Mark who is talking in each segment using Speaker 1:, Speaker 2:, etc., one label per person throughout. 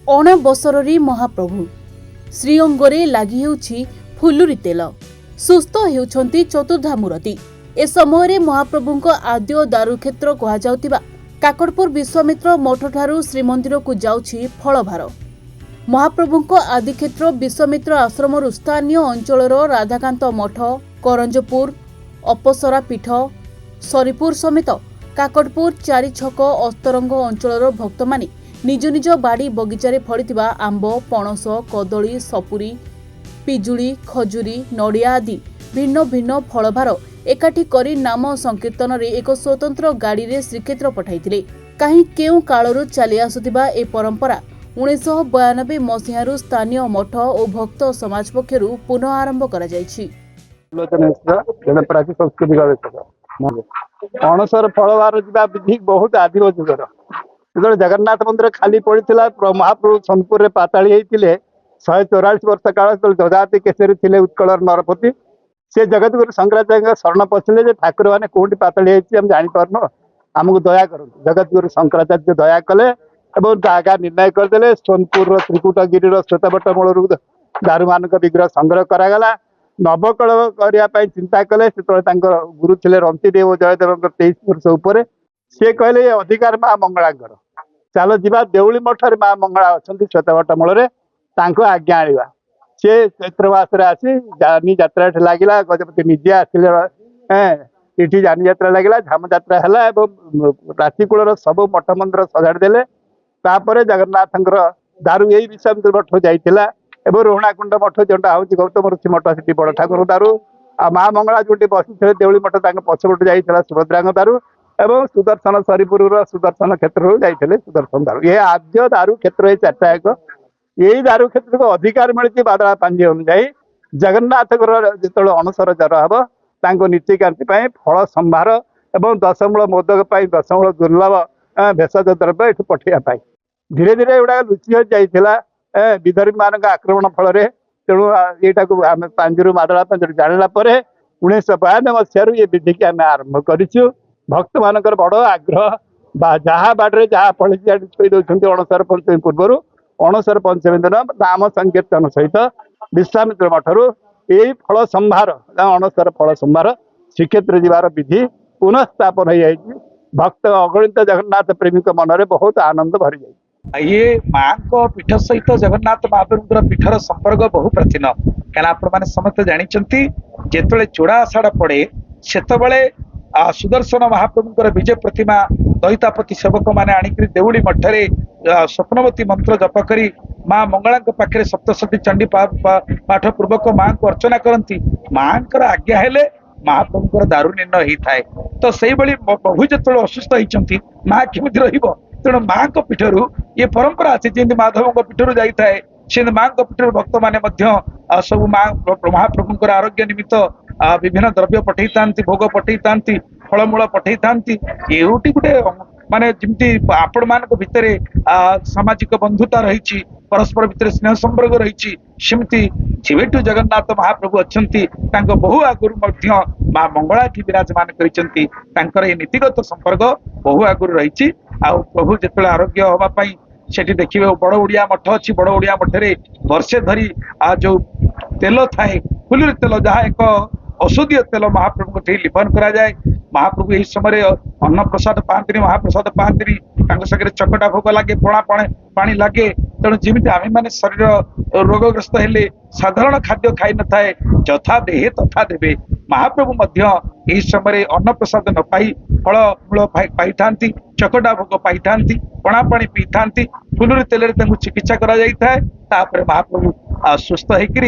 Speaker 1: अणबसरी महाप्रभु श्रीअंगरे लागि हेउछि फुलुरी तेल सुस्थ हेउछन्ति चतुर्धामूर्ति। ए समय महाप्रभुଙ୍କ आद्य दारुक्षेत्र कहुवा काकड़पुर विश्वामित्र मठठारू श्रीमंदिर को जाउछि फलभार। महाप्रभुଙ୍କ आदिक्षेत्र विश्वामित्र आश्रम स्थानीय अंचल राधाकांत मठ, करंजपुर, अपसरा पीठ, सरीपुर समेत काकड़पुर चारि छक अस्तरंग अंचल भक्त माने निज निज बाड़ी बगीचारे फड़िथिबा आंब, पणस, कदली, सपुरी, पिजुली, खजुरी, नड़िया आदि भिन्न भिन्न फलभार एकाठी करी नाम संकीर्तन रे एक स्वतंत्र गाड़ी रे श्रीक्षेत्र पठाइथिले। काहीं केउ कालरू चली आसुथिबा ए परंपरा 1992 मसीहारू स्थानीय मठ और भक्त समाज पक्षरु पुनः आरंभ करा जायछि।
Speaker 2: अणसर फलभार जा विधि बहुत आदिम जुगर जो जगन्नाथ मंदिर खाली पड़ा महाप्रभु सोनपुर पाताली होते 144 वर्ष काल ददाती केसरी थे उत्कल नरपति से जगतगुरु शंकराचार्य शरण पशिले ठाकुर मैंने कौटी पाताली होती जापारन आमको दया कर जगतगुरु शंकराचार्य दया कले जगह निर्णय करदे। सोनपुर त्रिकुटगिरी श्वेतबट मूल दारू मान विग्रह संग्रह करागला। नवकल करने चिंता कले गुरु थे रंतीदेव जयदेव 23 वर्ष उपर सी कहले अधिकार माँ मंगलांकर चलो जीवा देउली मठर माँ मंगला अच्छा श्वेतबट मूल आज्ञा आने सी चैत्र मास आसी जानी जात्रा लगिला। गजपति निजे आसिले जानी जात्रा लगिला, झाम जात्रा है रातिकूल सब मठ मंदिर सजाड़देले। जगन्नाथ दारू यही विश्वामित्र मठ जाइला एवं रोहणाकुंड मठ जोटा हूँ गौतम ऋषि मठ से बड़ ठाकुर दारू आ माँ मंगला जो बसी थे देउली मठ पछपट जाइला सुभद्रा दारू एवं सुदर्शन सरीपुर सुदर्शन क्षेत्र जाइए सुदर्शन दारू। ये आद्य दारू क्षेत्र ये चार्टा एक यही दारू क्षेत्र को अधिकार मिली बादला पांजी अनुजाई जगन्नाथ जो अणसर जर हम नीतिकांति फल संभार एवं दशमूल मोदक दशमूल दुर्लभ भेषज द्रव्य ये पठेगा धीरे धीरे एगुड़ा लुचि जाइला विदर्भी मान आक्रमण फल तेणु यहाँ आम पांजु मादला पांजु जाना 1992 मसीह ये विधि की आम आरंभ करूँ। भक्त मान बड़ आग्रह जहाँ बाटे जहाँ फल छुई दौरान अणसर पंचमी पूर्व अणसर पंचमी दिन नाम संकीर्तन सहित विश्वामित्र मठरू यही फल संभार अणसर फल संभार श्रीक्षेत्र जीवार विधि पुनः स्थापन हो जाए। भक्त अगणित जगन्नाथ प्रेमी मन में बहुत आनंद भरी जाए।
Speaker 3: ये माँ को पीठ सहित जगन्नाथ महाप्रभुर पीठर संपर्क बहु प्राचीन क्या आप समस्त जानते जिते चूड़ा आषाढ़ पड़े से सुदर्शन महाप्रभुर विजय प्रतिमा दईतापति सेवक मैंने आणिक देउली मठरे स्वप्नवती मंत्र जप करी माँ मंगला पाखे सप्तशती चंडी पाठ पूर्वक माँ को अर्चना करती। माँ आज्ञा हेले महाप्रभुर दारू निर्णय होता है। तो से प्रभु जो असुस्थ होती माँ केमी तेणु माँ पीठर ये परंपरा अच्छी जमी माधव पीठर जाए से माँ पीठर भक्त मैंने सब माँ महाप्रभुर आरोग्य निमित्त विभिन्न द्रव्य पठे था भोग पठे था फलमूल पठे था ये गोटे माने जमती आपण मान भितर सामाजिक बंधुता रही परस्पर भितर स्नेह संपर्क रही सेमती जेठू जगन्नाथ महाप्रभु अच्छा बहु आगुरी माँ मंगला की विराजमान कर नीतिगत संपर्क बहु आगुरी रही। प्रभु जो आरोग्य हाँपाई से देखिए बड़ ओडिया मठ अच्छी बड़ ओडिया मठरे वर्षे धरी जो तेल थाए फुलुरी तेल जहाँ एक औषधीय तेल महाप्रभु को लिपन करा जाए। महाप्रभु यही समय अन्न प्रसाद पाती महाप्रसाद पाती सागर चकटा भोग लगे पणा पानी लगे तेणु जमी आम मैंने शरीर रोगग्रस्त हेले साधारण खाद्य खाई न थाए जथा देहे तथा देवे। महाप्रभु यही समय अन्न प्रसाद न पाई फल मूल पाई था चकटा भोग पाई था पणा पानी पी था फुलुरी तेल चिकित्सा करा तापर महाप्रभु सुस्थ होकर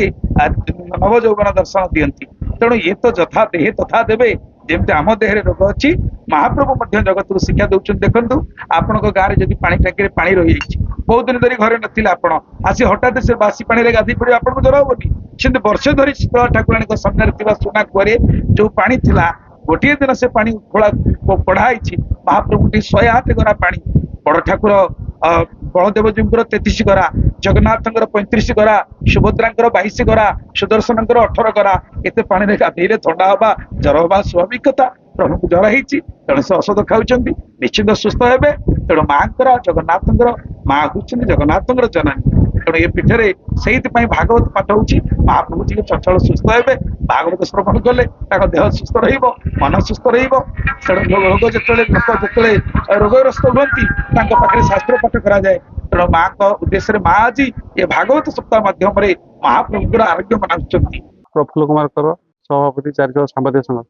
Speaker 3: नव यौवन दर्शन दियंती। तेणु ये तो जथा देहे तथा देवे जमी आम देहरे रोग अच्छी महाप्रभु जगत को शिक्षा दौरान देखु आपण गाँव में जब पानी टांकी पानी रही बहुत दिन धरी घरे नथिला आपण आसी हठात से बासी पानी गाधी पड़े आपको जर हेनी से वर्षे धरी शीतला ठाकुराणी सामने सुना कुआरे जो पानी थिला गोटे दिन से पानी खोला कढ़ाई महाप्रभु 108 गरा पानी बड़ ठाकुर ବଳଦେବଜୀଙ୍କର 33 ଗରା, ଜଗନ୍ନାଥଙ୍କର 35 ଗରା, ସୁଭଦ୍ରାଙ୍କର 22 ଗରା, ସୁଦର୍ଶନଙ୍କର 18 ଗରା। ଏତେ ପାଣିରେ ଗାଧେଇଲେ ଥଣ୍ଡା ହବା, ଜର ହବା ସ୍ୱାଭାବିକ କଥା। ପ୍ରଭୁଙ୍କୁ ଜର ହେଇଛି, ତେଣୁ ସେ ଔଷଧ ଖାଉଛନ୍ତି, ନିଶ୍ଚିନ୍ତ ସୁସ୍ଥ ହେବେ। ତେଣୁ ମାଙ୍କର ଜଗନ୍ନାଥଙ୍କର ମା ହଉଛନ୍ତି ଜଗନ୍ନାଥଙ୍କର ଜନନୀ। ତେଣୁ ଏ ପୀଠରେ ସେଇଥିପାଇଁ ଭାଗବତ ପାଠ ହଉଛି, ମହାପ୍ରଭୁ ଟିକେ ଚଞ୍ଚଳ ସୁସ୍ଥ ହେବେ। ଭାଗବତ ଶ୍ରବଣ କଲେ ତାଙ୍କ ଦେହ ସୁସ୍ଥ ରହିବ, ମନ ସୁସ୍ଥ ରହିବ। ତେଣୁ ଲୋକ ଯେତେବେଳେ ରୋଗଗ୍ରସ୍ତ ହୁଅନ୍ତି ତାଙ୍କ ପାଖରେ ଶାସ୍ତ୍ର ପାଠ କରାଯାଏ। ତେଣୁ ମାଙ୍କ ଉଦ୍ଦେଶ୍ୟରେ ମା ଆଜି ଏ ଭାଗବତ ସପ୍ତାହ ମାଧ୍ୟମରେ ମହାପ୍ରଭୁଙ୍କର ଆରୋଗ୍ୟ ମନାଉଛନ୍ତି।
Speaker 4: ପ୍ରଫୁଲ୍ଲ କୁମାରଙ୍କର ସଭାପତି ଚାରିଜଣ ସାମ୍ବାଦିକ ସଂଘ।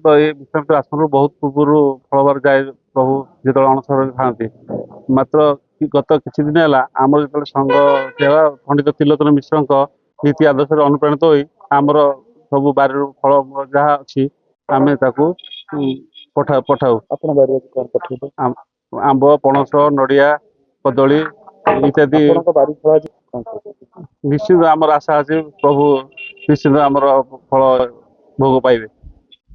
Speaker 4: ତ ଏ ବିଶ୍ରାମତ ଆଶ୍ରମରୁ ବହୁତ ପୂର୍ବରୁ ଫଳବାର ଯାଏ ପ୍ରଭୁ ଯେତେବେଳେ ଅଣସରରେ ଥାଆନ୍ତି। ମାତ୍ର ଗତ କିଛି ଦିନ ହେଲା ଆମର ଯେତେବେଳେ ସଂଘ ସେବା ପଣ୍ଡିତ ତ୍ରିଲୋଚନ ମିଶ୍ରଙ୍କ ନୀତି ଆଦର୍ଶରେ ଅନୁପ୍ରାଣିତ ହୋଇ ଆମର ସବୁ ବାରିରୁ ଫଳ ଯାହା ଅଛି ଆମେ ତାକୁ ପଠାଉ।
Speaker 3: ଆପଣ ବାରିରେ କଣ ପଠେଇବେ?
Speaker 4: ଆମ୍ବ, ପଣସ, ନଡ଼ିଆ, କଦଳୀ ଇତ୍ୟାଦି।
Speaker 3: ବାରି ଫଳ ଆଜି କଣ
Speaker 4: ନିଶ୍ଚିତ ଆମର ଆଶା ଅଛି ପ୍ରଭୁ ନିଶ୍ଚିତ ଆମର ଫଳ ଭୋଗ ପାଇବେ।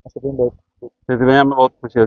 Speaker 4: ସେଥିପାଇଁ ଆମେ ବହୁତ ଖୁସି ଅଛୁ।